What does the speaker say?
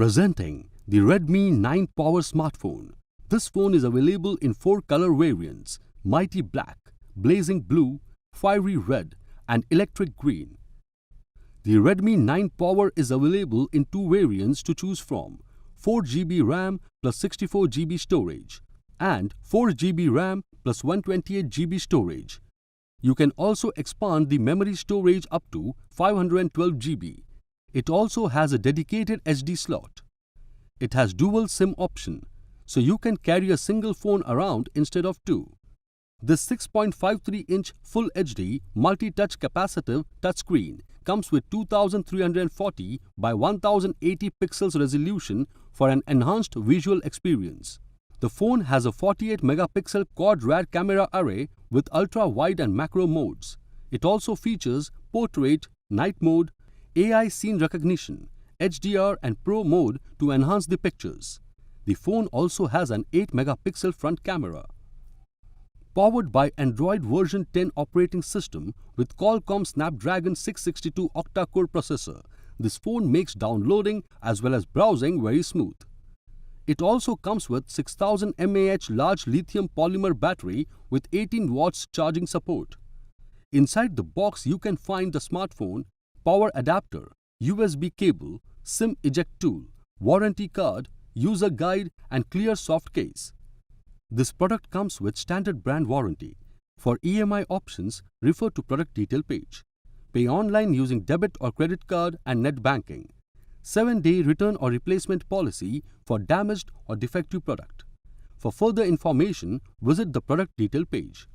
Presenting the Redmi 9 Power smartphone. This phone is available in 4 color variants: Mighty Black, Blazing Blue, Fiery Red and Electric Green. The Redmi 9 Power is available in 2 variants to choose from: 4GB RAM plus 64GB storage and 4GB RAM plus 128GB storage. You can also expand the memory storage up to 512GB. It also has a dedicated SD slot. It has dual SIM option, so you can carry a single phone around instead of 2. This 6.53-inch Full HD multi-touch capacitive touchscreen comes with 2340 by 1080 pixels resolution for an enhanced visual experience. The phone has a 48-megapixel quad-rear camera array with ultra-wide and macro modes. It also features portrait, night mode, AI scene recognition, HDR and Pro mode to enhance the pictures. The phone also has an 8-megapixel front camera. Powered by Android version 10 operating system with Qualcomm Snapdragon 662 octa-core processor, this phone makes downloading as well as browsing very smooth. It also comes with 6000 mAh large lithium-polymer battery with 18 watts charging support. Inside the box you can find the smartphone, power adapter, USB cable, SIM eject tool, warranty card, user guide and clear soft case. This product comes with standard brand warranty. For EMI options, refer to product detail page. Pay online using debit or credit card and net banking. 7-day return or replacement policy for damaged or defective product. For further information, visit the product detail page.